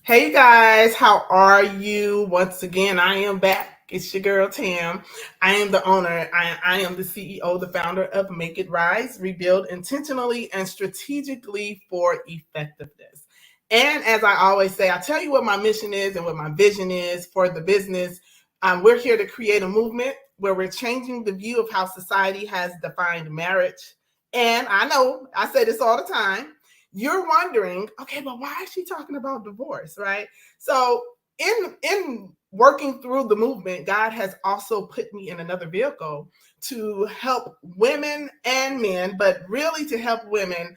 Hey guys, how are you? Once again, I am back. It's your girl Tam. I am the owner. I am the CEO, the founder of Make It Rise, Rebuild intentionally and strategically for effectiveness. And as I always say, I tell you what my mission is and what my vision is for the business. We're here to create a movement where we're changing the view of how society has defined marriage. And I know I say this all the time, you're wondering, okay, but why is she talking about divorce, right? So in working through the movement, God has also put me in another vehicle to help women and men, but really to help women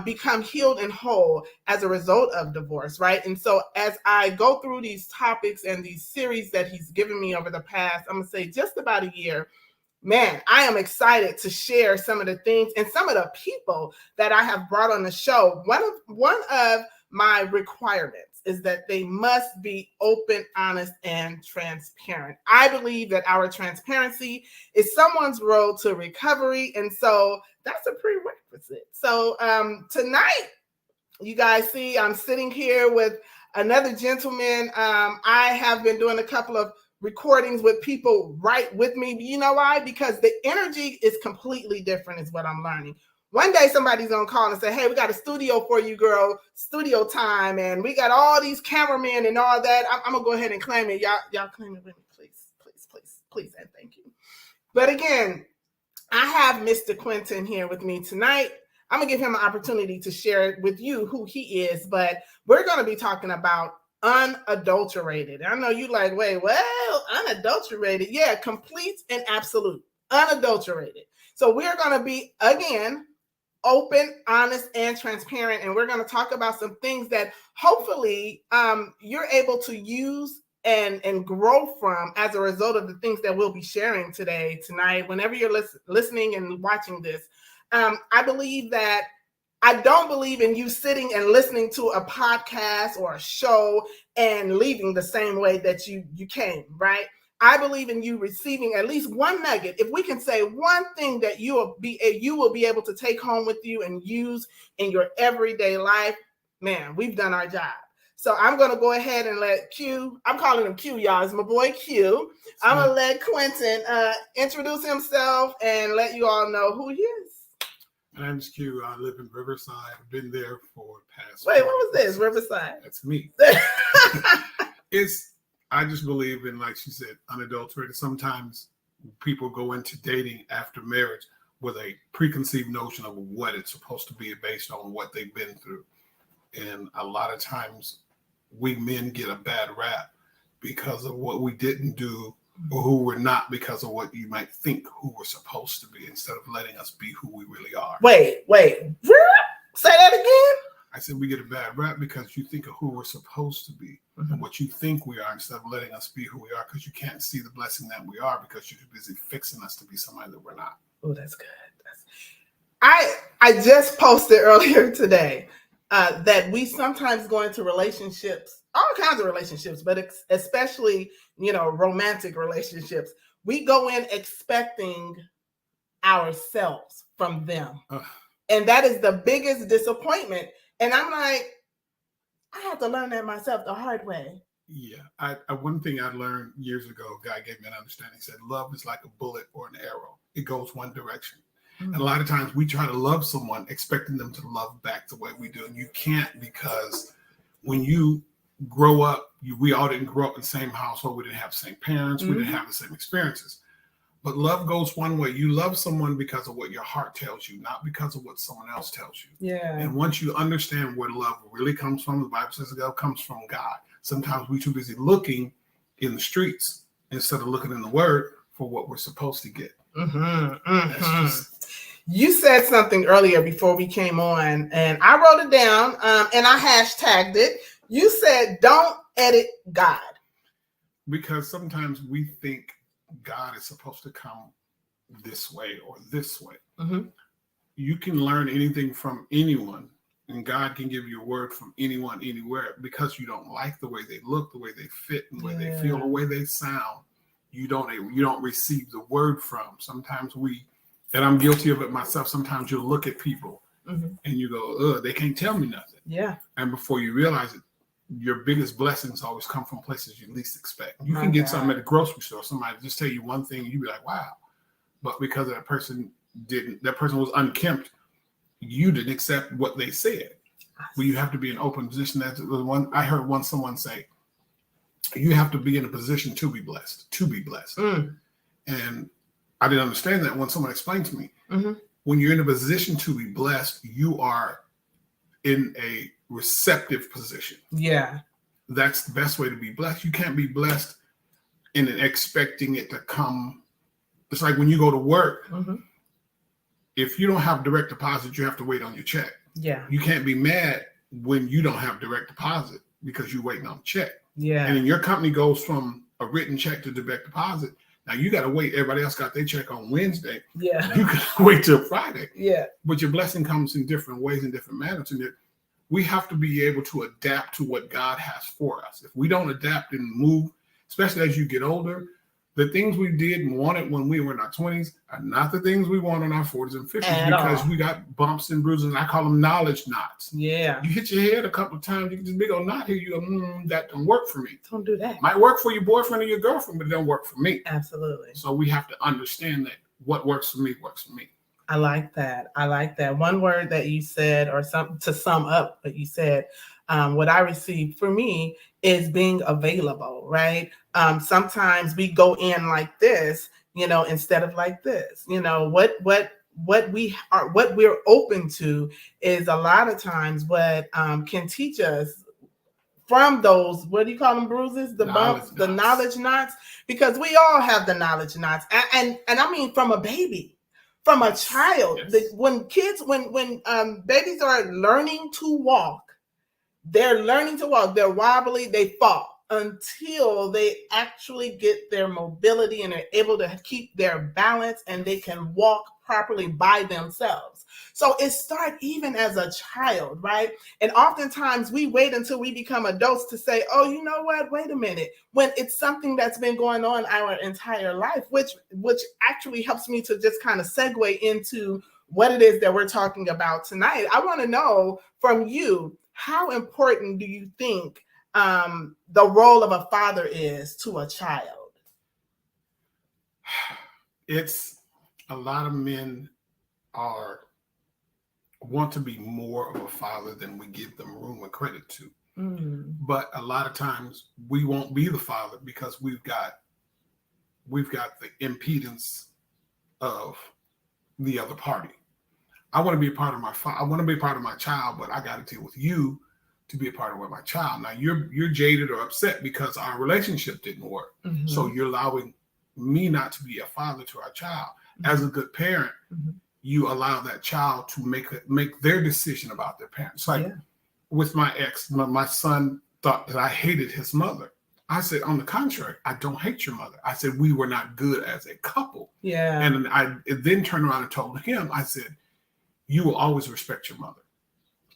become healed and whole as a result of divorce, right? And so as I go through these topics and these series that he's given me over the past, I'm gonna say just about a year, man, I am excited to share some of the things and some of the people that I have brought on the show. One of my requirements is that they must be open, honest, and transparent. I believe that our transparency is someone's road to recovery, and so that's a prerequisite. So tonight, you guys see, I'm sitting here with another gentleman. I have been doing a couple of recordings with people right with me. You know why? Because the energy is completely different, is what I'm learning. One day somebody's gonna call and say, hey, we got a studio for you, girl, studio time, and we got all these cameramen and all that. I'm gonna go ahead and claim it. Y'all claim it with me, please, and thank you. But again, I have Mr. Quentin here with me tonight. I'm gonna give him an opportunity to share with you who he is, but we're gonna be talking about unadulterated. I know you like, wait, well, unadulterated. Yeah, complete and absolute, unadulterated. So we're gonna be, again, open, honest, and transparent, and we're gonna talk about some things that hopefully you're able to use and grow from as a result of the things that we'll be sharing tonight, whenever you're listening and watching this. I believe that I don't believe in you sitting and listening to a podcast or a show and leaving the same way that you came, right? I believe in you receiving at least one nugget. If we can say one thing that you will be able to take home with you and use in your everyday life, man, we've done our job. So I'm going to go ahead and let Q, I'm calling him Q, y'all. It's my boy Q. I'm going to let Quentin introduce himself and let you all know who he is. My name is Q. I live in Riverside. I've been there for past. Wait, what was this? Riverside? That's me. I just believe in, like she said, unadulterated. Sometimes people go into dating after marriage with a preconceived notion of what it's supposed to be based on what they've been through. And a lot of times we men get a bad rap because of what we didn't do or who we're not, because of what you might think who we're supposed to be, instead of letting us be who we really are. Wait. Say that again? I said we get a bad rap because you think of who we're supposed to be and what you think we are, instead of letting us be who we are, because you can't see the blessing that we are because you're too busy fixing us to be somebody that we're not. Oh, that's good. I just posted earlier today that we sometimes go into relationships, all kinds of relationships, but especially, romantic relationships. We go in expecting ourselves from them. And that is the biggest disappointment. And I'm like, I had to learn that myself the hard way. Yeah. One thing I learned years ago, a guy gave me an understanding. He said, love is like a bullet or an arrow. It goes one direction. And a lot of times we try to love someone expecting them to love back the way we do. And you can't, because when you grow up, we all didn't grow up in the same household. We didn't have the same parents. We didn't have the same experiences. But love goes one way. You love someone because of what your heart tells you, not because of what someone else tells you. Yeah. And once you understand where love really comes from, the Bible says it comes from God. Sometimes we're too busy looking in the streets instead of looking in the Word for what we're supposed to get. You said something earlier before we came on, and I wrote it down, and I hashtagged it. You said, don't edit God. Because sometimes we think God is supposed to come this way or this way. You can learn anything from anyone, and God can give you a word from anyone, anywhere, because you don't like the way they look, the way they fit, and the way they feel, the way they sound. You don't receive the word from. Sometimes and I'm guilty of it myself. Sometimes you'll look at people and you go, they can't tell me nothing. Yeah. And before you realize it, your biggest blessings always come from places you least expect. You My can get God. something at the grocery store. Somebody just tell you one thing, and you be like, wow. But because that person was unkempt, you didn't accept what they said. Well, you have to be in an open position. That's the one I heard someone say, you have to be in a position to be blessed, And I didn't understand that when someone explained to me. Mm-hmm. When you're in a position to be blessed, you are in a receptive position. Yeah. That's the best way to be blessed. You can't be blessed and expecting it to come. It's like when you go to work, mm-hmm. if you don't have direct deposit, you have to wait on your check. Yeah. You can't be mad when you don't have direct deposit because you're waiting on the check. Yeah. And then your company goes from a written check to direct deposit. Now you got to wait. Everybody else got their check on Wednesday. Yeah. You can wait till Friday. Yeah. But your blessing comes in different ways, in different manners. And we have to be able to adapt to what God has for us. If we don't adapt and move, especially as you get older, the things we did and wanted when we were in our 20s are not the things we want in our 40s and 50s because we got bumps and bruises. And I call them knowledge knots. Yeah. You hit your head a couple of times, you get this big old knot here. You go, that don't work for me. Don't do that. Might work for your boyfriend or your girlfriend, but it don't work for me. Absolutely. So we have to understand that what works for me works for me. I like that. One word that you said, or something to sum up what you said, what I received for me is being available, right? Sometimes we go in like this, instead of like this. What we're open to is a lot of times what can teach us from those, what do you call them, bruises, the bumps, the knowledge knots, because we all have the knowledge knots, and I mean from a baby. From a child, yes. When babies are learning to walk, they're wobbly, they fall until they actually get their mobility and are able to keep their balance and they can walk properly by themselves. So it starts even as a child, right? And oftentimes we wait until we become adults to say, oh, you know what? Wait a minute. When it's something that's been going on our entire life, which actually helps me to just kind of segue into what it is that we're talking about tonight. I want to know from you, how important do you think the role of a father is to a child? It's a lot of men want to be more of a father than we give them room and credit to. Mm. But a lot of times we won't be the father because we've got the impedance of the other party. I want to be a part of I want to be a part of my child, but I got to deal with you to be a part of my child. Now you're jaded or upset because our relationship didn't work. Mm-hmm. So you're allowing me not to be a father to our child. Mm-hmm. As a good parent, mm-hmm. you allow that child to make their decision about their parents. Like with my ex, my son thought that I hated his mother. I said, on the contrary, I don't hate your mother. I said, we were not good as a couple. Yeah. And I then turned around and told him, I said, you will always respect your mother.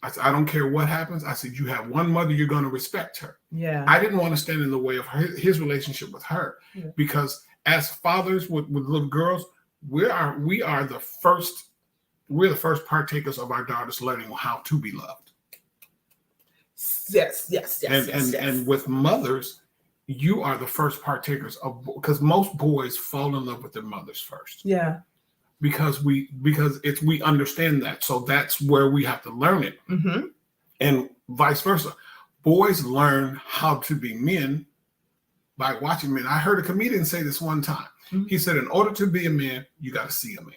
I said, I don't care what happens. I said, you have one mother, you're going to respect her. Yeah. I didn't want to stand in the way of his relationship with her because as fathers with little girls, we're the first partakers of our daughters learning how to be loved. Yes. And with mothers, you are the first partakers of, because most boys fall in love with their mothers first. Yeah. Because we understand that. So that's where we have to learn it. Mm-hmm. And vice versa. Boys learn how to be men by watching men. I heard a comedian say this one time. Mm-hmm. He said, in order to be a man, you got to see a man.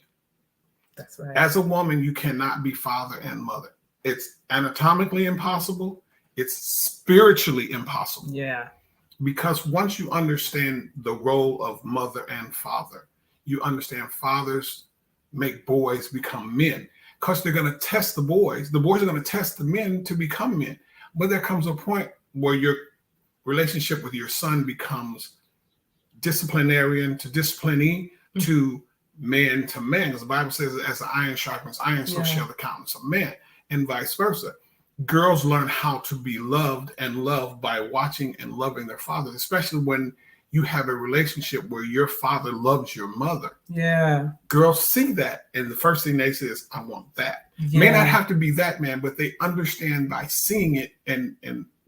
That's right. As a woman, you cannot be father and mother. It's anatomically impossible. It's spiritually impossible. Yeah. Because once you understand the role of mother and father, you understand fathers make boys become men because they're going to test the boys. The boys are going to test the men to become men. But there comes a point where your relationship with your son becomes disciplinarian to disciplinee to man to man. Because the Bible says, as the iron sharpens iron, so shall the countenance of man, and vice versa. Girls learn how to be loved and loved by watching and loving their fathers, especially when you have a relationship where your father loves your mother. Yeah. Girls see that, and the first thing they say is, I want that. Yeah. May not have to be that man, but they understand by seeing it and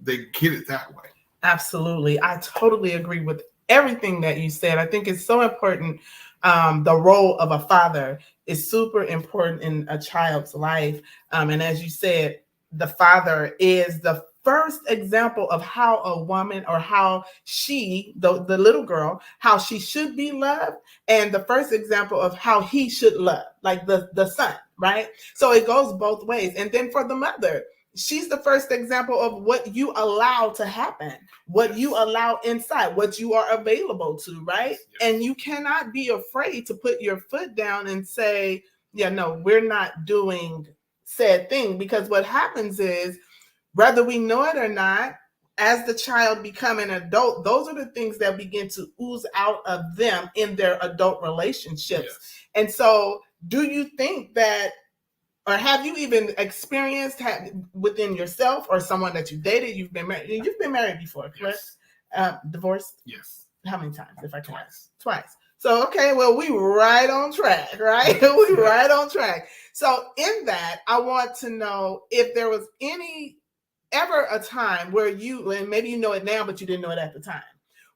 they get it that way. Absolutely. I totally agree with everything that you said. I think it's so important. The role of a father is super important in a child's life. And as you said, the father is the first example of how a woman, or how she, the little girl, how she should be loved, and the first example of how he should love, like the son, right? So it goes both ways. And then for the mother, she's the first example of what you allow to happen, what you allow inside, what you are available to, right? And you cannot be afraid to put your foot down and say, yeah, no, we're not doing said thing. Because what happens is, whether we know it or not, as the child become an adult, those are the things that begin to ooze out of them in their adult relationships. And so do you think that, or have you even experienced within yourself or someone that you dated, you've been married before, correct? Divorced? Yes. How many times, if I can ask? Twice. So, okay, well, we right on track, right? We right on track. So in that, I want to know if there was ever a time where you, and maybe you know it now, but you didn't know it at the time,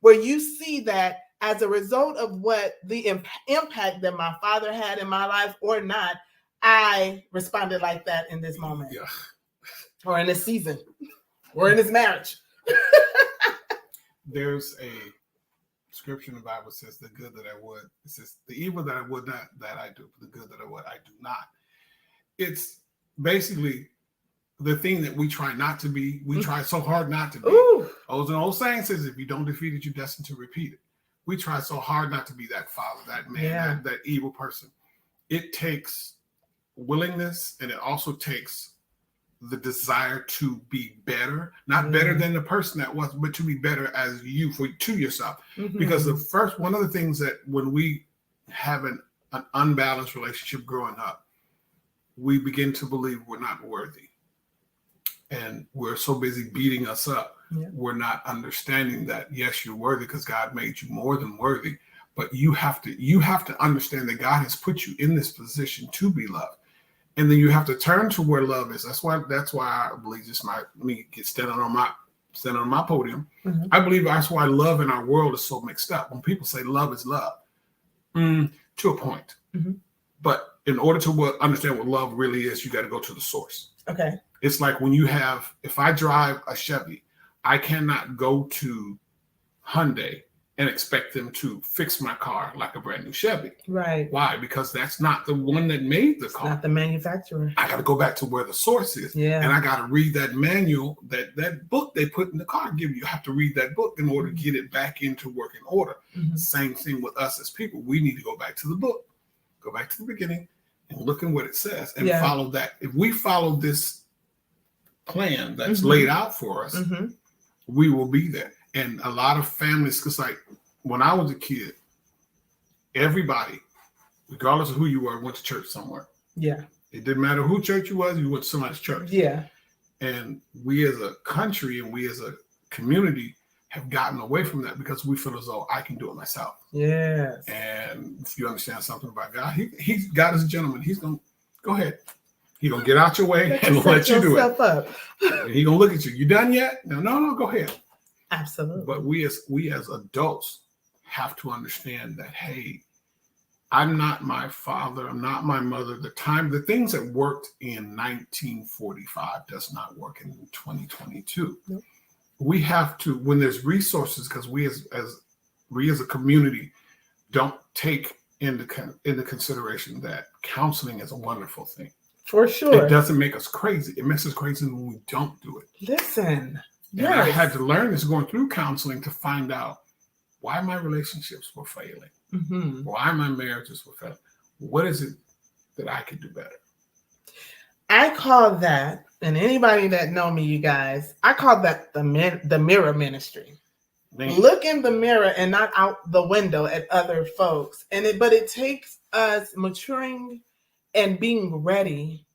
where you see that as a result of what the impact that my father had in my life or not, I responded like that in this moment, or in this season, or in this marriage. There's a scripture in the Bible that says, the good that I would, it says, the evil that I would not, that I do, the good that I would, I do not. It's basically the thing that we try not to be, we try so hard not to be. There's an old saying says, if you don't defeat it, you're destined to repeat it. We try so hard not to be that father, that man, that evil person. It takes willingness, and it also takes the desire to be better, not better than the person that was, but to be better as you, to yourself. Because one of the things that when we have an unbalanced relationship growing up, we begin to believe we're not worthy. And we're so busy beating us up. We're not understanding that, yes, you're worthy because God made you more than worthy, but you have to understand that God has put you in this position to be loved. And then you have to turn to where love is. That's why I believe me get standing on my podium. I believe that's why love in our world is so mixed up. When people say love is love, to a point. But in order to understand what love really is, you got to go to the source. Okay. It's like when if I drive a Chevy, I cannot go to Hyundai and expect them to fix my car like a brand new Chevy. Right. Why? Because that's not the one that made the car. Not the manufacturer. I got to go back to where the source is. And I got to read that manual, that book they put in the car. You have to read that book in order to get it back into working order. Same thing with us as people. We need to go back to the book, go back to the beginning, and look at what it says and follow that. If we follow this plan that's laid out for us, we will be there. And a lot of families, because like when I was a kid, everybody, regardless of who you were, went to church somewhere. It didn't matter who church you was, you went to somebody's church. And we as a country and we as a community have gotten away from that because we feel as though I can do it myself. And if you understand something about God, he's God is a gentleman. He's going to go ahead. He's going to get out your way and let you do it. He's going to look at you. You done yet? No, go ahead. Absolutely. But we as adults have to understand that, hey, I'm not my father. I'm not my mother. The things that worked in 1945 does not work in 2022. Nope. We have to, when there's resources, because we as a community don't take into consideration that counseling is a wonderful thing. For sure. It doesn't make us crazy. It makes us crazy when we don't do it. Listen. And I had to learn this going through counseling to find out why my relationships were failing, why my marriages were failing. What is it that I could do better? I call that, and anybody that know me, you guys, I call that the mirror ministry. Man. Look in the mirror and not out the window at other folks. But it takes us maturing and being ready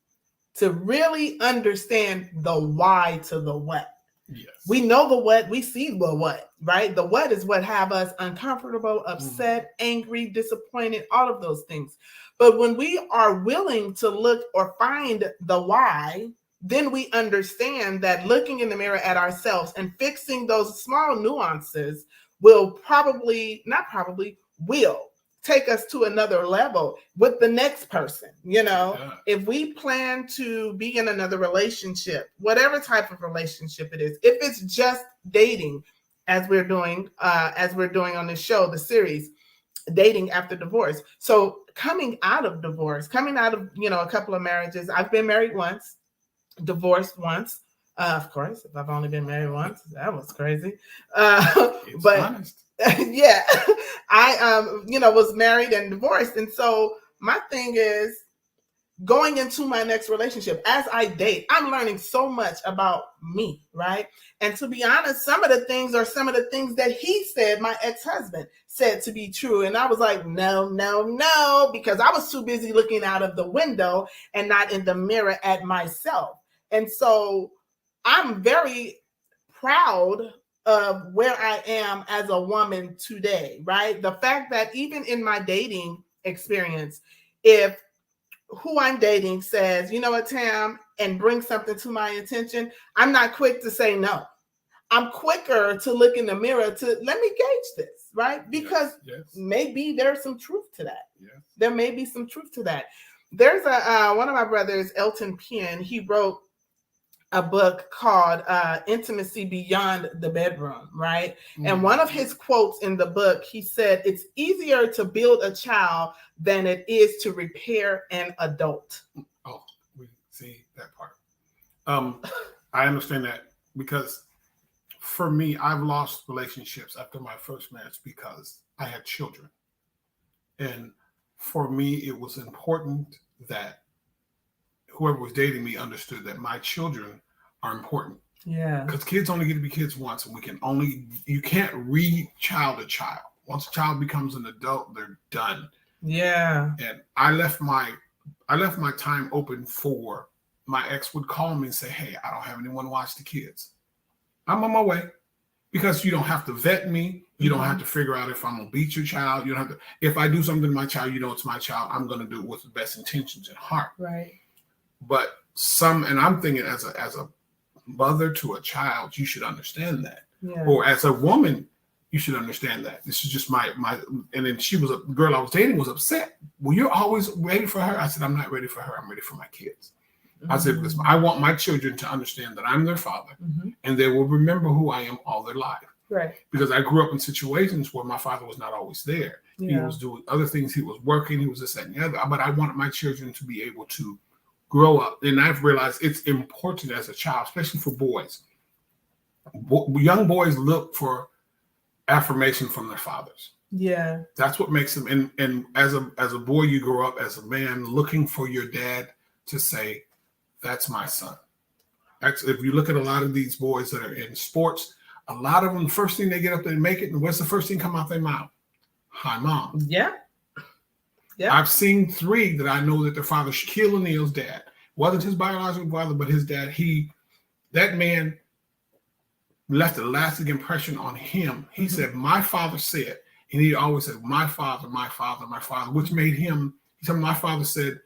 to really understand the why to the what. Yes. We know the what, we see the what, right? The what is what have us uncomfortable, upset, angry, disappointed, all of those things. But when we are willing to look or find the why, then we understand that looking in the mirror at ourselves and fixing those small nuances will will take us to another level with the next person. If we plan to be in another relationship, whatever type of relationship it is, if it's just dating, as we're doing on this show, the series, dating after divorce. So coming out of divorce, coming out of, a couple of marriages, I've been married once, divorced once. Of course, if I've only been married once, that was crazy. But honest. Yeah, I was married and divorced, and so my thing is, going into my next relationship, as I date, I'm learning so much about me, right? And to be honest, some of the things are some of the things that he said, my ex-husband said to be true. And I was like, no, because I was too busy looking out of the window and not in the mirror at myself. And so I'm very proud of where I am as a woman today, right? The fact that even in my dating experience, if who I'm dating says, you know what, Tam, and brings something to my attention, I'm not quick to say no. I'm quicker to look in the mirror to let me gauge this, right? Because maybe there's some truth to that. Yes. There may be some truth to that. There's one of my brothers, Elton Penn, he wrote a book called Intimacy Beyond the Bedroom, right? Mm-hmm. And one of his quotes in the book, he said, it's easier to build a child than it is to repair an adult. Oh, we see that part. I understand that, because for me, I've lost relationships after my first marriage because I had children. And for me, it was important that whoever was dating me understood that my children are important. Yeah. Because kids only get to be kids once, and you can't re-child a child. Once a child becomes an adult, they're done. Yeah. And I left my time open for my ex would call me and say, hey, I don't have anyone to watch the kids. I'm on my way. Because you don't have to vet me. You don't have to figure out if I'm going to beat your child. You don't have to. If I do something to my child, it's my child. I'm going to do it with the best intentions in heart. Right. But and I'm thinking as a mother to a child, you should understand that. Yeah. Or as a woman, you should understand that. This is just my. And then the girl I was dating was upset. Well, you're always ready for her. I said, I'm not ready for her. I'm ready for my kids. Mm-hmm. I said, because I want my children to understand that I'm their father, and they will remember who I am all their life. Right. Because I grew up in situations where my father was not always there. Yeah. He was doing other things. He was working. He was this, that, and the other. But I wanted my children to be able to grow up. And I've realized it's important as a child, especially for boys. Young boys look for affirmation from their fathers. Yeah. That's what makes them. And as a boy, you grow up as a man looking for your dad to say, that's my son. If you look at a lot of these boys that are in sports, a lot of them, the first thing they get up there and make it, and what's the first thing come out their mouth? Hi, Mom. Yeah. Yeah. I've seen 3 that I know that their father, Shaquille O'Neal's dad, wasn't his biological father, but his dad. That man left a lasting impression on him. He said, my father said, and he always said, my father, which made him, my father said,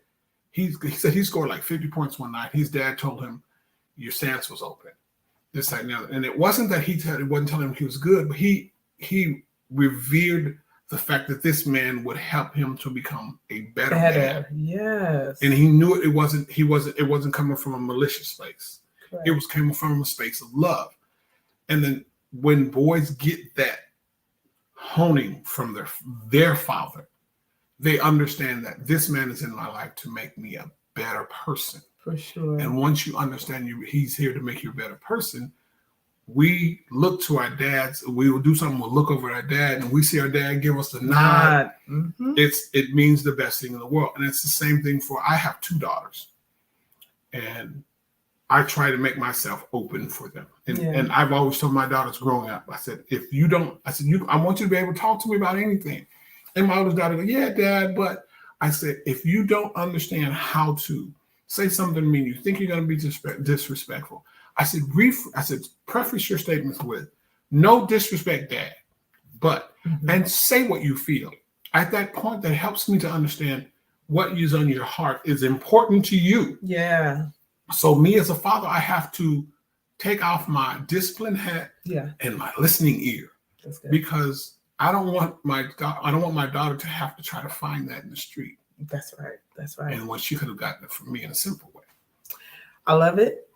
he said he scored like 50 points one night. His dad told him, your stance was open. This, that, and the other. And it wasn't that he wasn't telling him he was good, but he revered the fact that this man would help him to become a better dad. Yes. And he knew it wasn't coming from a malicious place. Correct. It was coming from a space of love. And then when boys get that honing from their father, they understand that this man is in my life to make me a better person. For sure. And once you understand he's here to make you a better person, we look to our dads. We will do something. We'll look over at our dad, and we see our dad give us the nod. Mm-hmm. It means the best thing in the world. And it's the same thing I have 2 daughters, and I try to make myself open for them. And I've always told my daughters growing up, I said, I want you to be able to talk to me about anything. And my oldest daughter goes, yeah, Dad. But I said, if you don't understand how to say something mean, you think you're going to be disrespectful. I said, preface your statements with, no disrespect, Dad, but, and say what you feel. At that point, that helps me to understand what is on your heart is important to you. Yeah. So me as a father, I have to take off my discipline hat and my listening ear, because I don't want my daughter to have to try to find that in the street. That's right. That's right. And when she could have gotten it from me in a simple way. I love it.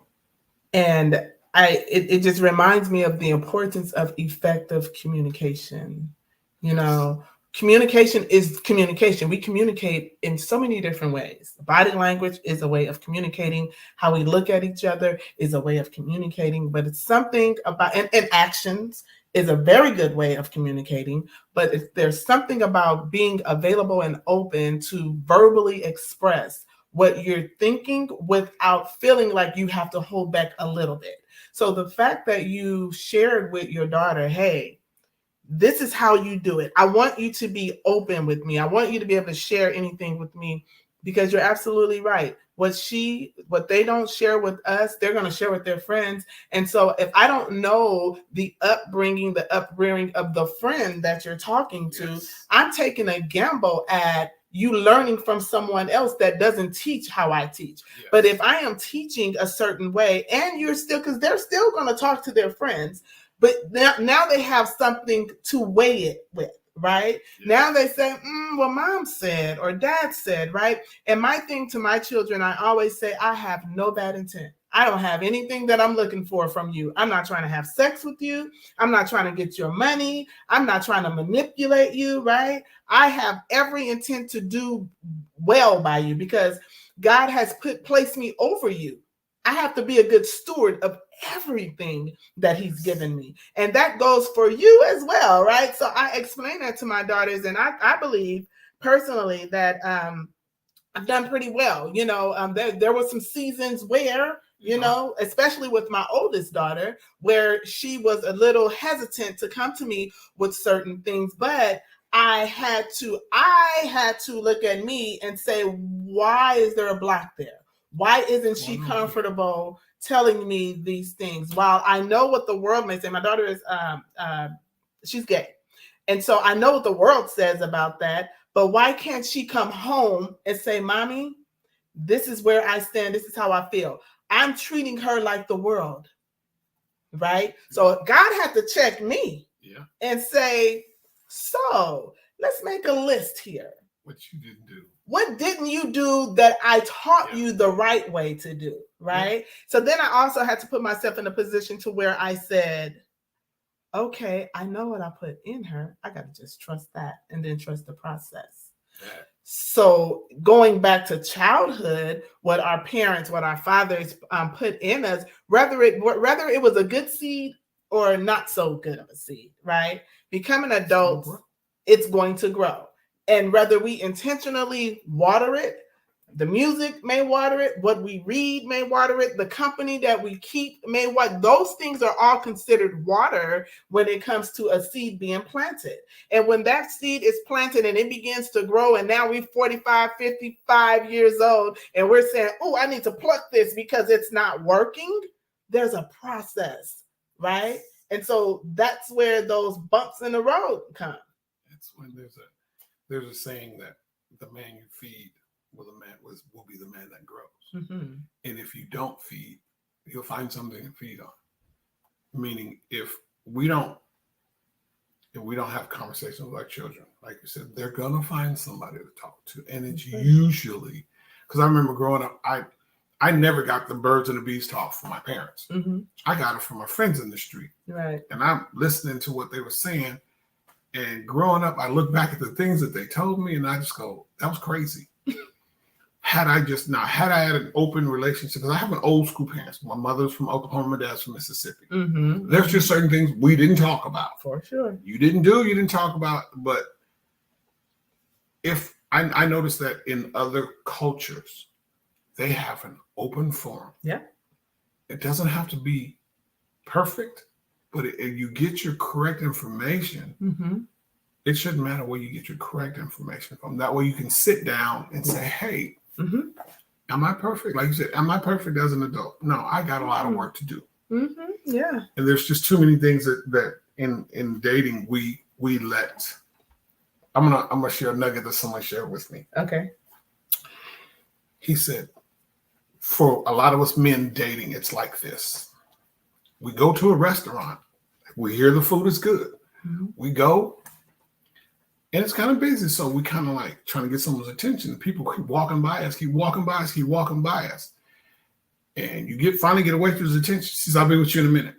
And it just reminds me of the importance of effective communication. You know, communication is communication. We communicate in so many different ways. Body language is a way of communicating. How we look at each other is a way of communicating, but it's something about, and actions is a very good way of communicating, but if there's something about being available and open to verbally express what you're thinking without feeling like you have to hold back a little bit. So the fact that you shared with your daughter, hey, this is how you do it. I want you to be open with me. I want you to be able to share anything with me, because you're absolutely right. What they don't share with us, they're going to share with their friends. And so if I don't know the upbringing, the upbringing of the friend that you're talking to, I'm taking a gamble at you learning from someone else that doesn't teach how I teach. But if I am teaching a certain way, and you're still, because they're still going to talk to their friends, but now they have something to weigh it with, right? Now they say, well, mom said or dad said, right? And my thing to my children, I always say, I have no bad intent. I don't have anything that I'm looking for from you. I'm not trying to have sex with you. I'm not trying to get your money. I'm not trying to manipulate you, right? I have every intent to do well by you, because God has placed me over you. I have to be a good steward of everything that he's given me. And that goes for you as well, right? So I explain that to my daughters, and I believe personally that I've done pretty well. You know, there were some seasons where, you know, especially with my oldest daughter, where she was a little hesitant to come to me with certain things, but I had to look at me and say, why is there a block there? Why isn't she comfortable telling me these things? While I know what the world may say, my daughter is she's gay, and so I know what the world says about that. But why can't she come home and say, "Mommy, this is where I stand. This is how I feel." I'm treating her like the world, right? So God had to check me and say, "So let's make a list here. What you didn't do. What didn't you do that I taught you the right way to do?" Right? So then I also had to put myself in a position to where I said, okay, I know what I put in her. I got to just trust that, and then trust the process. So going back to childhood, what our parents, what our fathers put in us, whether it was a good seed or not so good of a seed, right? Becoming adults, it's going to grow. And whether we intentionally water it, the music may water it, what we read may water it, the company that we keep may water. Those things are all considered water when it comes to a seed being planted. And when that seed is planted and it begins to grow, and now we're 45, 55 years old, and we're saying, oh, I need to pluck this because it's not working, there's a process, right? And so that's where those bumps in the road come. That's when there's a saying that the man you feed will be the man that grows. Mm-hmm. And if you don't feed, he'll find something to feed on. Meaning, if we don't have conversations with our children, like you said, they're gonna find somebody to talk to, and it's usually, because I remember growing up, I never got the birds and the bees talk from my parents. Mm-hmm. I got it from my friends in the street, right? And I'm listening to what they were saying. And growing up, I look back at the things that they told me, and I just go, that was crazy. Had I had an open relationship, because I have an old school parents. My mother's from Oklahoma, my dad's from Mississippi. Mm-hmm. There's just certain things we didn't talk about. For sure. You didn't talk about. But if I noticed that in other cultures, they have an open forum. Yeah. It doesn't have to be perfect, but if you get your correct information, mm-hmm. It shouldn't matter where you get your correct information from. That way you can sit down and say, hey, mm-hmm. Am I perfect? Like you said, am I perfect as an adult? No, I got a lot of work to do. Mm-hmm. Yeah. And there's just too many things that in dating we let. I'm gonna share a nugget that someone shared with me. Okay. He said, for a lot of us men dating, it's like this. We go to a restaurant. We hear the food is good. Mm-hmm. We go, and it's kind of busy. So we kind of like trying to get someone's attention. People keep walking by us, keep walking by us, keep walking by us. And you finally get a waitress' attention. She says, I'll be with you in a minute.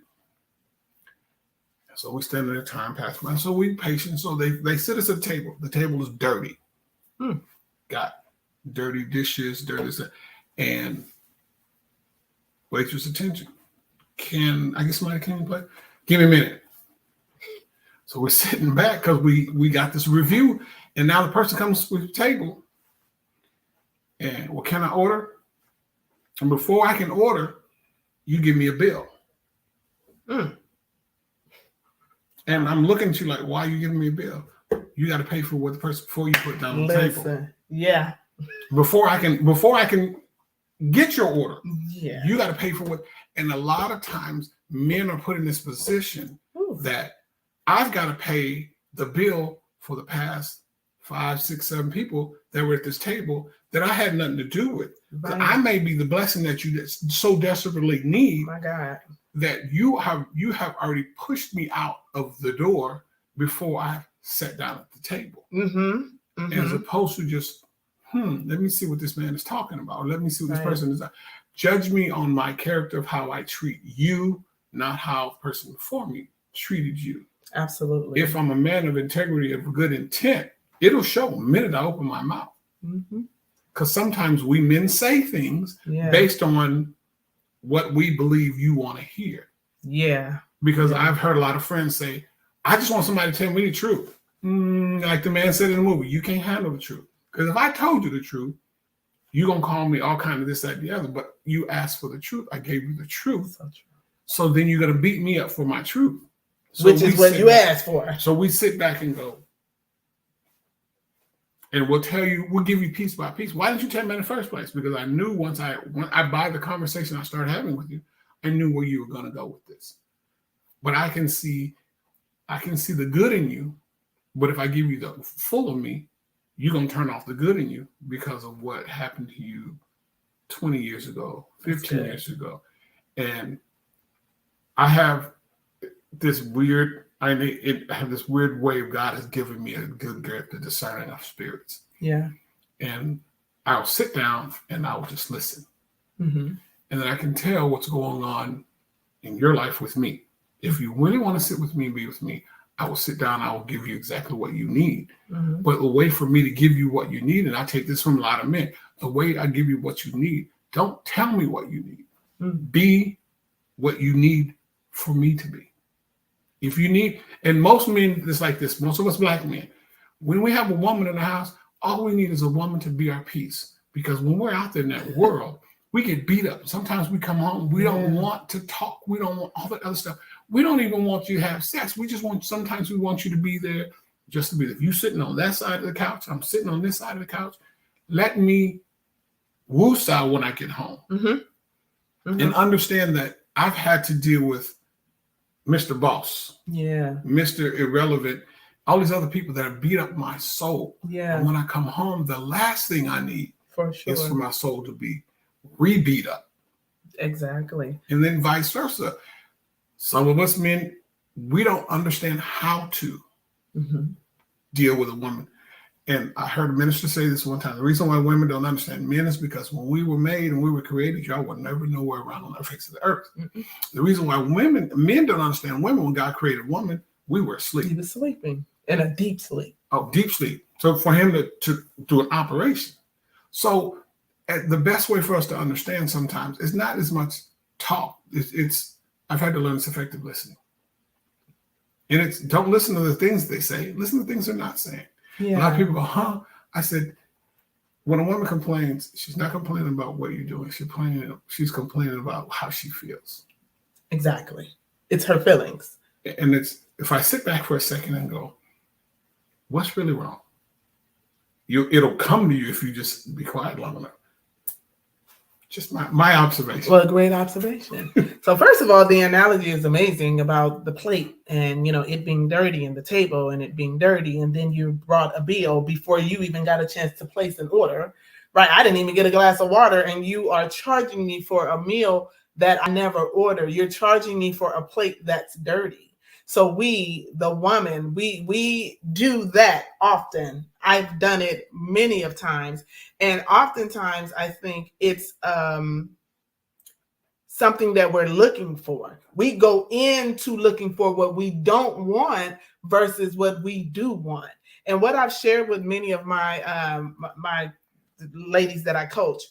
So we stand there, time passes by. So we patient. So they sit us at the table. The table is dirty. Got dirty dishes, dirty stuff. And waitress attention. Can I get somebody to come and play? Give me a minute. So we're sitting back because we got this review. And now the person comes to the table. And what can I order? And before I can order, you give me a bill. And I'm looking at you like, why are you giving me a bill? You got to pay for what the person before you put down on the table. Yeah. Before I can get your order, yeah, you got to pay for what. And a lot of times, men are put in this position that I've got to pay the bill for the past 5, 6, 7 people that were at this table that I had nothing to do with. Right. I may be the blessing that you so desperately need. My God. That you have already pushed me out of the door before I sat down at the table. As opposed to just, let me see what this man is talking about. Let me see what this person is. Judge me on my character of how I treat you, not how the person before me treated you. Absolutely. If I'm a man of integrity, of good intent, it'll show the minute I open my mouth. Because sometimes we men say things based on what we believe you want to hear. Yeah. Because I've heard a lot of friends say, I just want somebody to tell me the truth. Like the man said in the movie, you can't handle the truth. Because if I told you the truth, you're going to call me all kind of this, that, the other. But you asked for the truth. I gave you the truth. So then you're going to beat me up for my truth. So which is what you asked for. So we sit back and go, and we'll give you piece by piece. Why didn't you tell me in the first place? Because I knew once I by the conversation I started having with you, I knew where you were going to go with this. But I can see the good in you. But if I give you the full of me, you're going to turn off the good in you because of what happened to you 20 years ago, 15 years ago. And I have this weird way of God has given me a good gift of discerning of spirits. Yeah. And I'll sit down and I'll just listen. And then I can tell what's going on in your life with me. If you really want to sit with me and be with me, I will sit down. I will give you exactly what you need. But the way for me to give you what you need, and I take this from a lot of men, the way I give you what you need, don't tell me what you need. Be what you need for me to be. If you need, and most men, it's like this, most of us black men, when we have a woman in the house, all we need is a woman to be our peace. Because when we're out there in that world, we get beat up. Sometimes we come home, we don't want to talk. We don't want all that other stuff. We don't even want you to have sex. Sometimes we want you to be there just to be there. If you're sitting on that side of the couch, I'm sitting on this side of the couch. Let me woosah when I get home. And understand that I've had to deal with Mr. Boss, Mr. Irrelevant, all these other people that have beat up my soul. And when I come home, the last thing I need is for my soul to be re-beat up. Exactly. And then vice versa. Some of us men, we don't understand how to deal with a woman. And I heard a minister say this one time. The reason why women don't understand men is because when we were made and we were created, y'all were never nowhere around on the face of the earth. The reason why men don't understand women, when God created woman, we were asleep. He was sleeping in a deep sleep. Oh, deep sleep. So for him to do an operation. So the best way for us to understand sometimes is not as much talk. I've had to learn it's effective listening. And it's don't listen to the things they say. Listen to the things they're not saying. A lot of people go, I said, when a woman complains, she's not complaining about what you're doing. She's complaining about how she feels. Exactly. It's her feelings. And if I sit back for a second and go, what's really wrong? It'll come to you if you just be quiet long enough. Just my observation. Well, a great observation. So first of all, the analogy is amazing about the plate and, it being dirty and the table and it being dirty. And then you brought a bill before you even got a chance to place an order, right? I didn't even get a glass of water, and you are charging me for a meal that I never order. You're charging me for a plate that's dirty. So we, the woman, we do that often. I've done it many of times, and oftentimes I think it's something that we're looking for. We go into looking for what we don't want versus what we do want. And what I've shared with many of my ladies that I coach,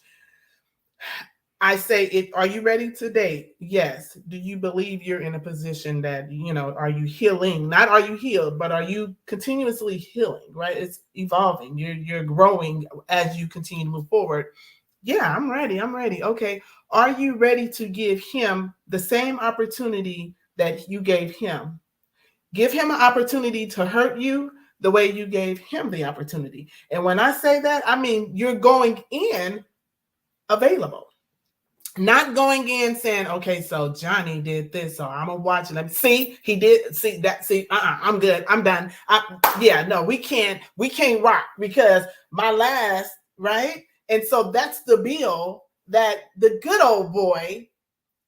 I say, are you ready to date? Yes. Do you believe you're in a position that, are you healing? Not are you healed, but are you continuously healing, right? It's evolving. You're growing as you continue to move forward. Yeah, I'm ready. I'm ready. Okay. Are you ready to give him the same opportunity that you gave him? Give him an opportunity to hurt you the way you gave him the opportunity. And when I say that, I mean you're going in available. Not going in saying, okay, so Johnny did this, so I'm gonna watch it. See, he did. See that. See, I'm good. I'm done. No, we can't rock because my last, right? And so that's the bill that the good old boy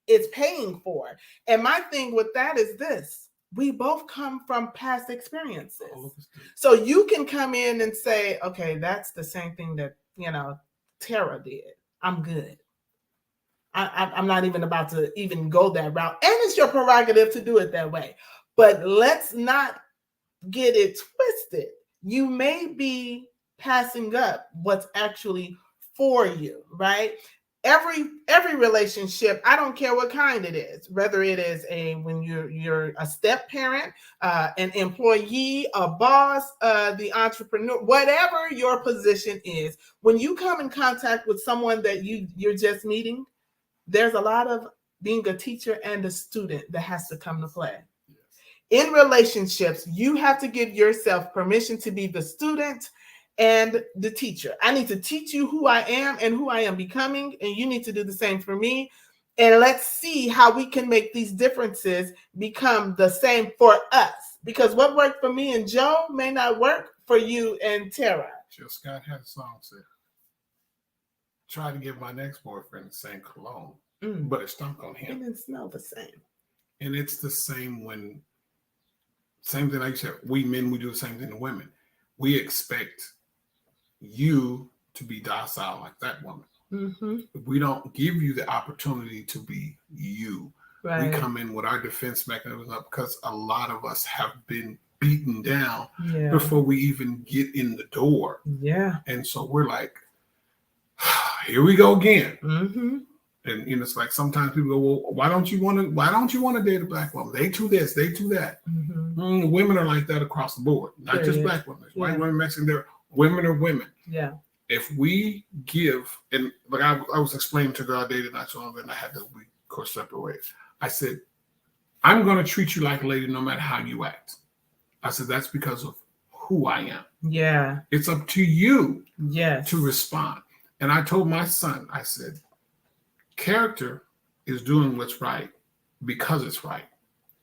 is paying for. And my thing with that is this: we both come from past experiences, so you can come in and say, okay, that's the same thing that Tara did. I'm good. I'm not even about to even go that route. And it's your prerogative to do it that way. But let's not get it twisted. You may be passing up what's actually for you, right? Every relationship, I don't care what kind it is, whether it is when you're a step parent, an employee, a boss, the entrepreneur, whatever your position is, when you come in contact with someone that you're just meeting, there's a lot of being a teacher and a student that has to come to play. Yes. In relationships, you have to give yourself permission to be the student and the teacher. I need to teach you who I am and who I am becoming, and you need to do the same for me. And let's see how we can make these differences become the same for us. Because what worked for me and Joe may not work for you and Tara. Jill Scott had a song said, try to give my next boyfriend the same cologne, but it stunk on him. It didn't smell the same. And it's the same same thing like you said, we men, we do the same thing to women. We expect you to be docile like that woman. Mm-hmm. We don't give you the opportunity to be you. Right. We come in with our defense mechanism up because a lot of us have been beaten down before we even get in the door. Yeah. And so we're like, here we go again. Mm-hmm. And it's like sometimes people go, well, why don't you want to date a black woman? They do this, they do that. Mm-hmm. Women are like that across the board, not just black women. White women, Mexican, women are women. Yeah. If we give, and like I was explaining to a girl I dated not so long ago, and I had to we course separate ways. I said, I'm going to treat you like a lady no matter how you act. I said, that's because of who I am. Yeah. It's up to you to respond. And I told my son, I said, character is doing what's right because it's right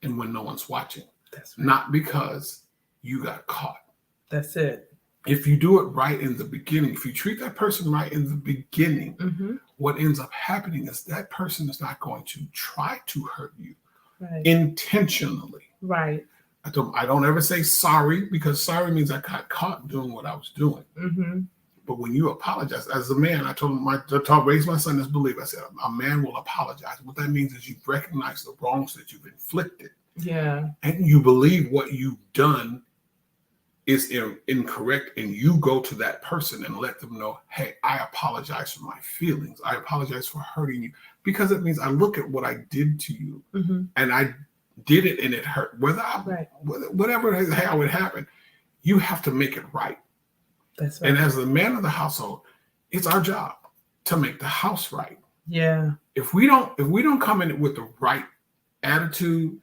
and when no one's watching. That's right. Not because you got caught. That's it. If you do it right in the beginning, if you treat that person right in the beginning, what ends up happening is that person is not going to try to hurt you intentionally. Right. I don't ever say sorry because sorry means I got caught doing what I was doing. Mm-hmm. But when you apologize, as a man, I told him, raised my son as a believer. I said, a man will apologize. What that means is you recognize the wrongs that you've inflicted. Yeah. And you believe what you've done is incorrect. And you go to that person and let them know, hey, I apologize for my feelings. I apologize for hurting you. Because it means I look at what I did to you and I did it and it hurt. Whatever how it happened, you have to make it right. That's right. And as the man of the household, it's our job to make the house right. Yeah. If we don't come in with the right attitude,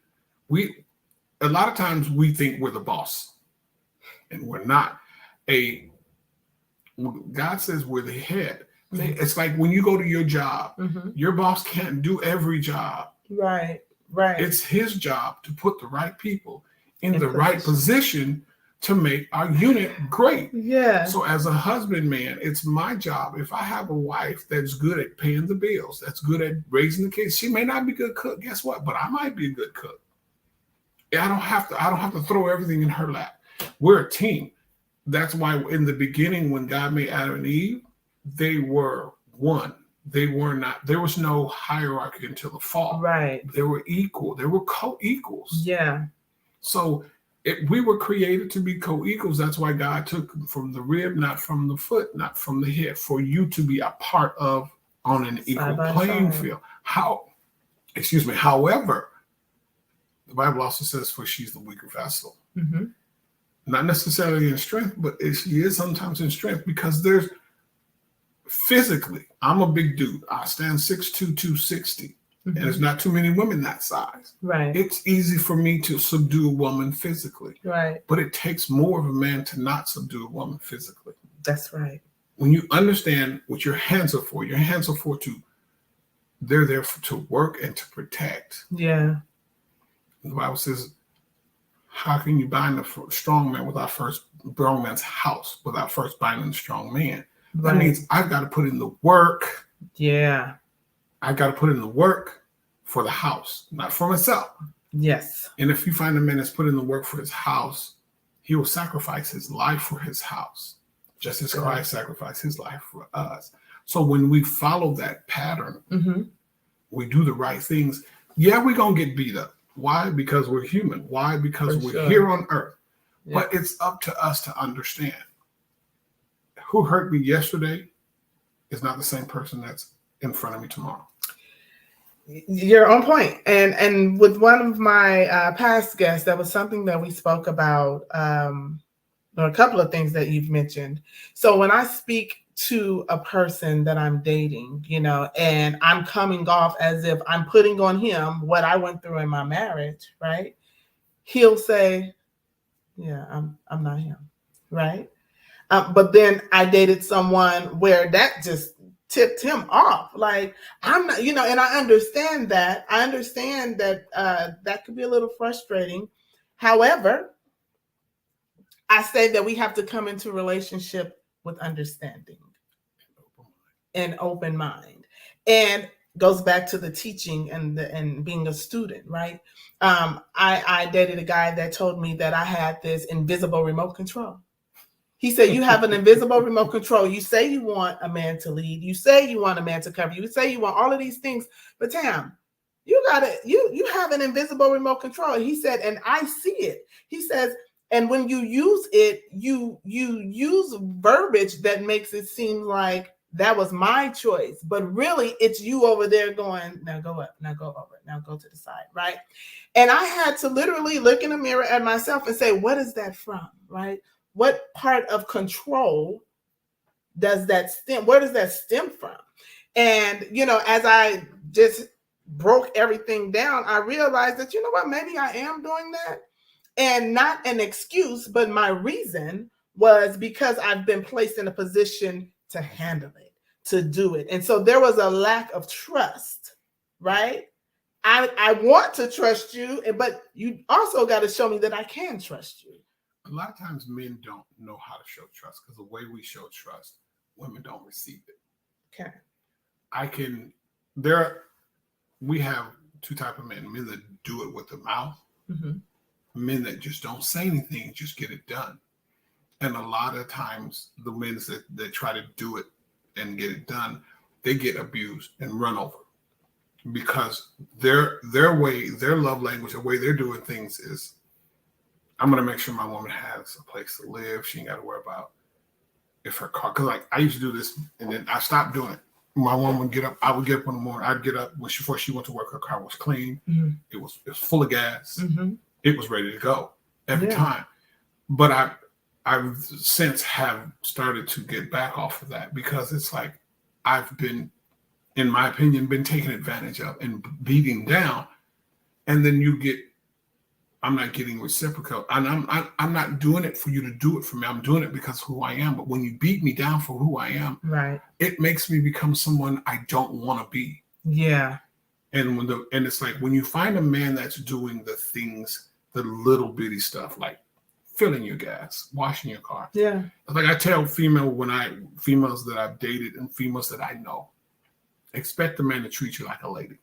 a lot of times we think we're the boss, and we're not. God says we're the head. It's like when you go to your job, your boss can't do every job. Right. Right. It's his job to put the right people in the right position to make our unit great. Yeah. So as a husband, man, it's my job. If I have a wife that's good at paying the bills, that's good at raising the kids, she may not be a good cook. Guess what? But I might be a good cook. I don't have to throw everything in her lap. We're a team. That's why in the beginning, when God made Adam and Eve, they were one. They were not, there was no hierarchy until the fall. Right. They were equal. They were co-equals. Yeah. So we were created to be co-equals. That's why God took from the rib, not from the foot, not from the head, for you to be a part of on an equal playing field. However, the Bible also says, for she's the weaker vessel. Mm-hmm. Not necessarily in strength, but she is sometimes in strength, because there's physically, I'm a big dude. I stand 6'2", 260. Mm-hmm. And there's not too many women that size. Right. It's easy for me to subdue a woman physically. Right. But it takes more of a man to not subdue a woman physically. That's right. When you understand what your hands are for they're there to work and to protect. Yeah. The Bible says, how can you bind a strong man without first strong man's house, without first binding the strong man? Right. That means I've got to put in the work. Yeah. I got to put in the work for the house, not for myself. Yes. And if you find a man that's put in the work for his house, he will sacrifice his life for his house, just as Christ sacrificed his life for us. So when we follow that pattern, mm-hmm. we do the right things. Yeah, we're going to get beat up. Why? Because we're human. Why? Because we're here on earth. Yeah. But it's up to us to understand. Who hurt me yesterday is not the same person that's in front of me tomorrow. You're on point. And with one of my past guests, that was something that we spoke about, or a couple of things that you've mentioned. So when I speak to a person that I'm dating, and I'm coming off as if I'm putting on him what I went through in my marriage, right? He'll say, yeah, I'm not him, right? But then I dated someone where that just tipped him off. Like, I'm not, and I understand that. That could be a little frustrating. However, I say that we have to come into a relationship with understanding and open mind, and goes back to the teaching and being a student, right? I dated a guy that told me that I had this invisible remote control. He said, you have an invisible remote control. You say you want a man to lead. You say you want a man to cover you. You say you want all of these things. But Tam, you have an invisible remote control. He said, and I see it. He says, and when you use it, you use verbiage that makes it seem like that was my choice. But really, it's you over there going, now go up, now go over, now go to the side, right? And I had to literally look in the mirror at myself and say, what is that from, right? What part of control does that stem? Where does that stem from? And, as I just broke everything down, I realized that, maybe I am doing that. And not an excuse, but my reason was because I've been placed in a position to handle it, to do it. And so there was a lack of trust, right? I want to trust you, but you also got to show me that I can trust you. A lot of times men don't know how to show trust, because the way we show trust, women don't receive it. Okay. We have two types of men that do it with the mouth, mm-hmm. men that just don't say anything, just get it done. And a lot of times the men that try to do it and get it done, they get abused and run over, because their way, their love language, the way they're doing things is, I'm going to make sure my woman has a place to live. She ain't got to worry about if her car, because I used to do this and then I stopped doing it. My woman would get up. I would get up in the morning. I'd get up before she went to work. Her car was clean. Mm-hmm. It was full of gas. Mm-hmm. It was ready to go every time. But I've since have started to get back off of that, because it's like I've been, in my opinion, been taken advantage of and beating down, and then I'm not getting reciprocal, and I'm not doing it for you to do it for me. I'm doing it because of who I am. But when you beat me down for who I am, right, it makes me become someone I don't want to be. Yeah. And it's like when you find a man that's doing the things, the little bitty stuff, like filling your gas, washing your car. Yeah. Like I tell females that I've dated and females that I know, expect a man to treat you like a lady.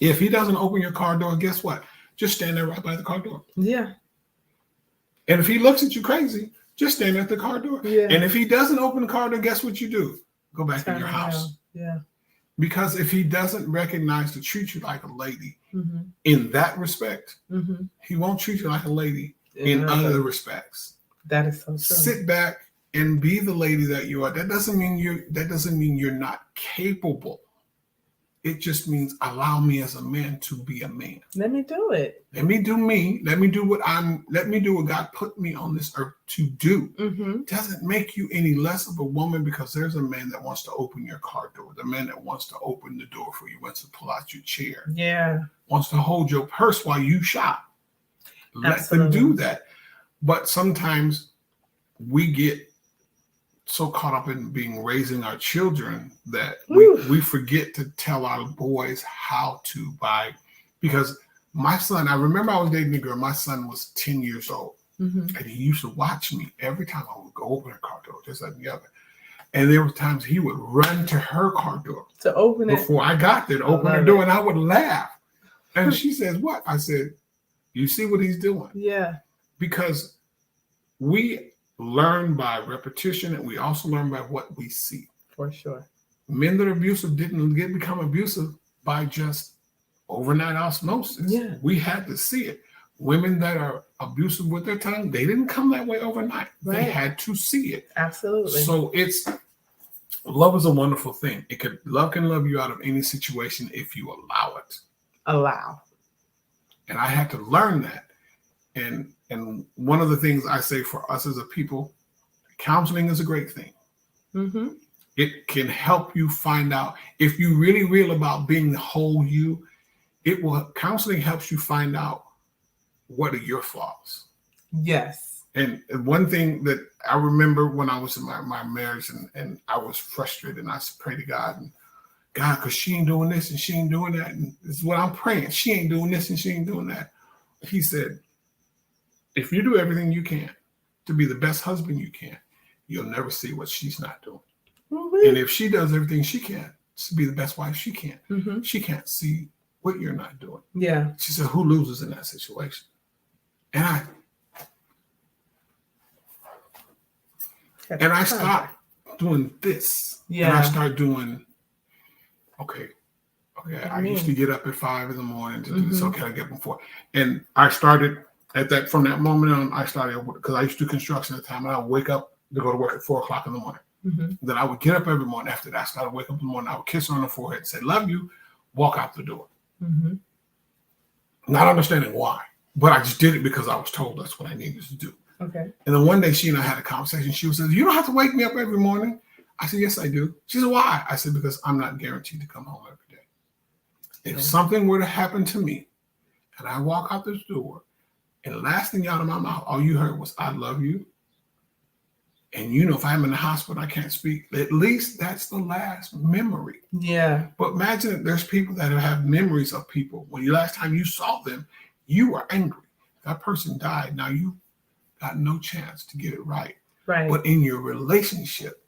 If he doesn't open your car door, guess what? Just stand there right by the car door. Yeah. And if he looks at you crazy, just stand at the car door. Yeah. And if he doesn't open the car door, guess what you do? Go back in your Turn house. around. Yeah. Because if he doesn't recognize to treat you like a lady Mm-hmm. in that respect, Mm-hmm. he won't treat you like a lady in other respects. That is so true. Sit back and be the lady that you are. That doesn't mean you're not capable. It just means allow me as a man to be a man. Let me do it. Let me do me. Let me do what God put me on this earth to do. Mm-hmm. Doesn't make you any less of a woman because there's a man that wants to open your car door. The man that wants to open the door for you, wants to pull out your chair. Yeah. Wants to hold your purse while you shop. Let Absolutely. them do that. But sometimes we get so caught up in raising our children that we forget to tell our boys how to buy. Because my son, I remember I was dating a girl, my son was 10 years old. Mm-hmm. And he used to watch me every time I would go open her car door, just like the other. And there were times he would run to her car door to open it before I got there to open her door, and I would laugh. And she says, "What?" I said, "You see what he's doing?" Yeah. Because we learn by repetition, and we also learn by what we see. For sure. Men that are abusive didn't become abusive by just overnight osmosis. Yeah. We had to see it. Women that are abusive with their tongue, they didn't come that way overnight. Right. They had to see it. Absolutely. So love is a wonderful thing. Love can love you out of any situation if you allow it. And I had to learn that. And one of the things I say for us as a people, counseling is a great thing. Mm-hmm. It can help you find out if you really real about being the whole you. Counseling helps you find out what are your flaws. Yes. And one thing that I remember when I was in my marriage and I was frustrated, and I prayed to God, and God, because she ain't doing this and she ain't doing that. And this is what I'm praying. She ain't doing this and she ain't doing that. He said, if you do everything you can to be the best husband you can, you'll never see what she's not doing. Mm-hmm. And if she does everything she can to be the best wife she can, mm-hmm. she can't see what you're not doing. Yeah. She said, who loses in that situation? And I stopped doing this. Yeah. And I started doing, okay, I used to get up at 5 a.m. to do this. Okay, I get up before. And I started from that moment on, I started, because I used to do construction at the time, and I would wake up to go to work at 4 o'clock in the morning. Mm-hmm. Then I would get up every morning after that. I started wake up in the morning, I would kiss her on the forehead and say, love you, walk out the door. Mm-hmm. Not understanding why, but I just did it because I was told that's what I needed to do. Okay. And then one day she and I had a conversation. She said, you don't have to wake me up every morning. I said, yes, I do. She said, why? I said, because I'm not guaranteed to come home every day. If something were to happen to me and I walk out this door and the last thing out of my mouth, all you heard was, I love you. And if I'm in the hospital, I can't speak. At least that's the last memory. Yeah. But imagine that there's people that have memories of people. When the last time you saw them, you were angry. That person died. Now you got no chance to get it right. Right. But in your relationship,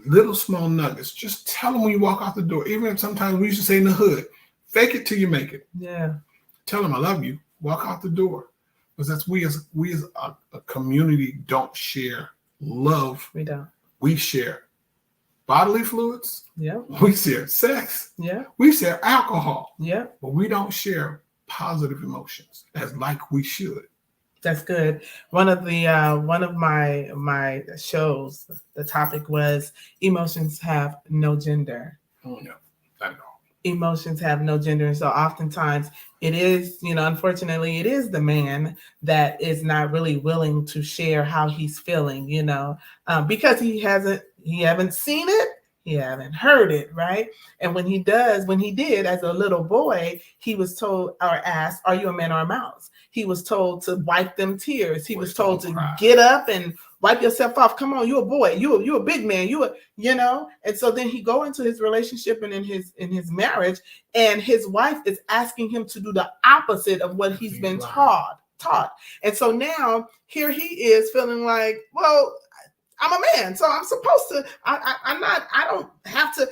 little small nuggets, just tell them when you walk out the door. Even if sometimes we used to say in the hood, fake it till you make it. Yeah. Tell them I love you. Walk out the door. Because that's we as a community don't share love. We don't. We share bodily fluids. Yeah. We share sex. Yeah. We share alcohol. Yeah. But we don't share positive emotions like we should. That's good. One of my shows, the topic was emotions have no gender. Oh no, not at all. Emotions have no gender. And so oftentimes it is, unfortunately, it is the man that is not really willing to share how he's feeling, because he haven't seen it. He haven't heard it, right? And when he did, as a little boy, he was told or asked, are you a man or a mouse? He was told to wipe them tears. He was told to get up and wipe yourself off. Come on, you're a boy. You're a big man. And so then he go into his relationship and in his marriage, and his wife is asking him to do the opposite of what he's been taught. taught. And so now here he is feeling like, well, I'm a man, so I'm supposed to. I'm not. I don't have to.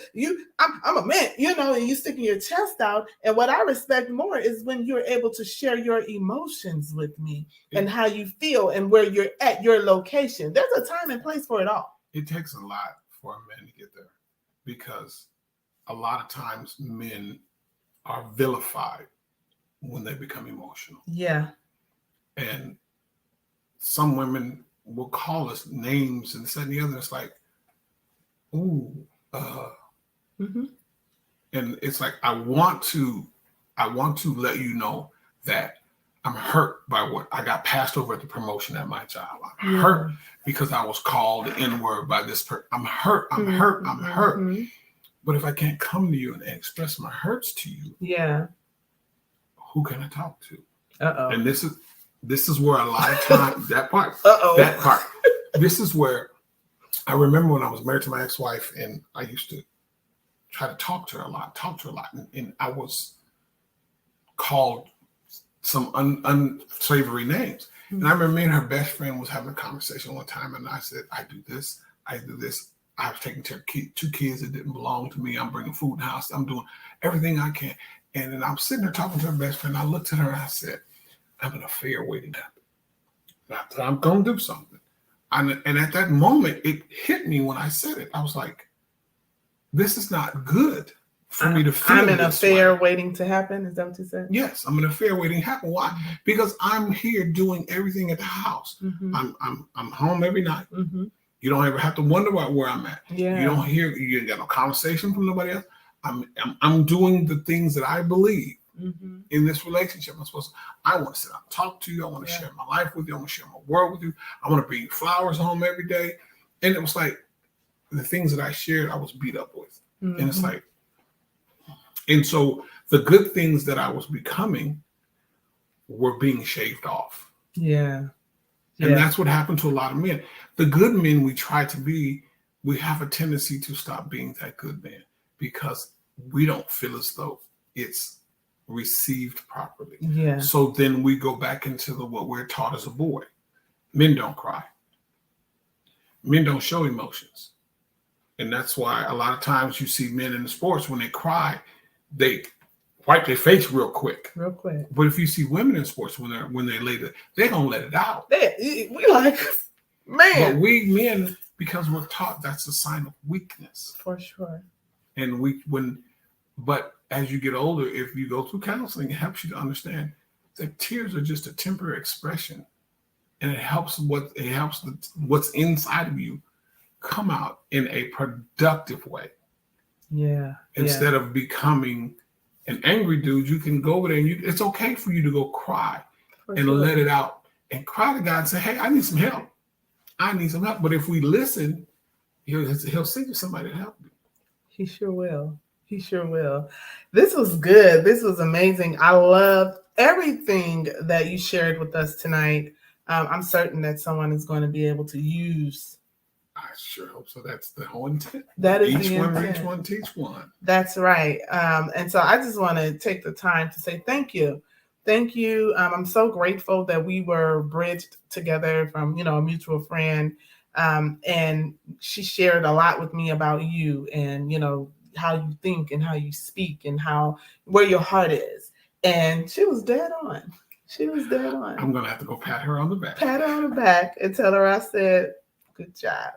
I'm a man, and you sticking your chest out. And what I respect more is when you're able to share your emotions with me and how you feel and where you're at your location. There's a time and place for it all. It takes a lot for a man to get there, because a lot of times men are vilified when they become emotional. Yeah. And some women will call us names and this and the other. It's like, ooh, mm-hmm. And it's like, I want to let you know that I'm hurt by what I got passed over at the promotion at my job. I'm hurt because I was called the N-word by this person. I'm hurt. I'm hurt. I'm hurt. Mm-hmm. But if I can't come to you and express my hurts to you, who can I talk to? And this is where a lot of times that part. This is where I remember when I was married to my ex-wife, and I used to try to talk to her a lot, and I was called some unsavory names. Mm-hmm. And I remember me and her best friend was having a conversation one time, and I said, I do this. I was taking care of 2 kids that didn't belong to me. I'm bringing food in the house. I'm doing everything I can. And then I'm sitting there talking to her best friend. I looked at her and I said, I have an affair waiting to happen. I'm going to do something. And at that moment, it hit me when I said it. I was like, this is not good for me to feel. I'm an affair waiting to happen. Is that what you said? Yes, I'm an affair waiting to happen. Why? Because I'm here doing everything at the house. Mm-hmm. I'm home every night. Mm-hmm. You don't ever have to wonder about where I'm at. Yeah. You ain't got no conversation from nobody else. I'm doing the things that I believe in this relationship. I want to sit down and talk to you. I want to share my life with you. I want to share my world with you. I want to bring you flowers home every day. And it was like the things that I shared, I was beat up with. Mm-hmm. And it's like, and so the good things that I was becoming were being shaved off. Yeah. And that's what happened to a lot of men. The good men we try to be, we have a tendency to stop being that good man because we don't feel as though it's received properly. Yeah. So then we go back into what we're taught as a boy. Men don't cry. Men don't show emotions. And that's why a lot of times you see men in the sports, when they cry, they wipe their face real quick. But if you see women in sports, when they later, they don't let it out. We like, man. But we men, because we're taught that's a sign of weakness. For sure. And but as you get older, if you go through counseling, it helps you to understand that tears are just a temporary expression, and it helps what's inside of you come out in a productive way. Yeah. Instead of becoming an angry dude, you can go over there and it's okay for you to go cry let it out and cry to God and say, hey, I need some help. But if we listen, he'll send you somebody to help you. He sure will. This was good. This was amazing. I love everything that you shared with us tonight. I'm certain that someone is going to be able to use. I sure hope so. That's the whole intent. That is each the one intent. Reach one, teach one. That's right. And so I just want to take the time to say thank you. Thank you. I'm so grateful that we were bridged together from, a mutual friend. And she shared a lot with me about you and, how you think and how you speak and where your heart is. And she was dead on. I'm going to have to go pat her on the back. Pat her on the back and tell her I said, good job.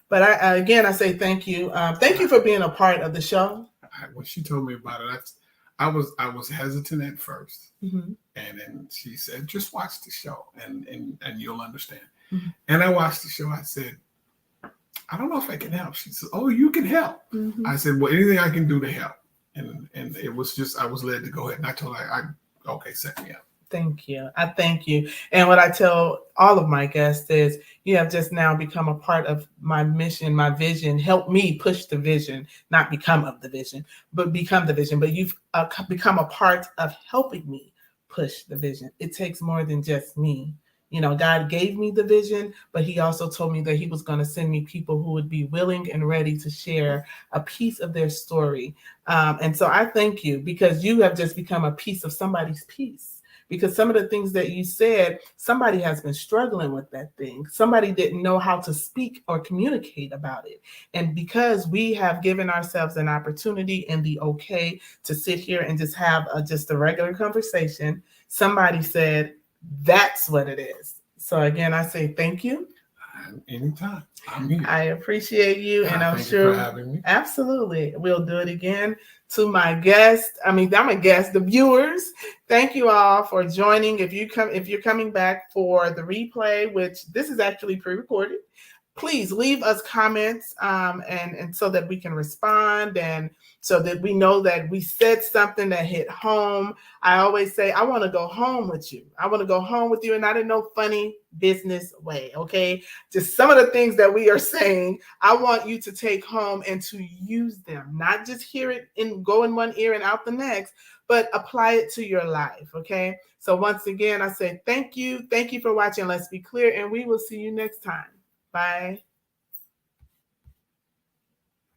But I say thank you. Thank you for being a part of the show. When she told me about it, I was hesitant at first. Mm-hmm. And then she said, just watch the show and you'll understand. Mm-hmm. And I watched the show. I said, I don't know if I can help. She said, oh, you can help. Mm-hmm. I said, well, anything I can do to help. And it was just, I was led to go ahead. And I told her, okay, set me up. Thank you. I thank you. And what I tell all of my guests is you have just now become a part of my mission, my vision. Help me push the vision, not become of the vision, but become the vision. But you've become a part of helping me push the vision. It takes more than just me. God gave me the vision, but he also told me that he was going to send me people who would be willing and ready to share a piece of their story. And so I thank you because you have just become a piece of somebody's piece. because some of the things that you said, somebody has been struggling with that thing. Somebody didn't know how to speak or communicate about it. And because we have given ourselves an opportunity and the okay to sit here and just have just a regular conversation, somebody said, that's what it is. So again, I say thank you. Anytime. I'm here. I appreciate you, and I'm thank you for sure having me. absolutely we'll do it again. To my guest, I mean, I'm a guest, the viewers, thank you all for joining. If you're coming back for the replay, which this is actually pre-recorded, please leave us comments, and so that we can respond, and so that we know that we said something that hit home. I always say, I want to go home with you. I want to go home with you, and not in no funny business way, okay? Just some of the things that we are saying, I want you to take home and to use them, not just hear it and go in one ear and out the next, but apply it to your life, okay? So once again, I say thank you. Thank you for watching Let's Be Clear, and we will see you next time. Bye.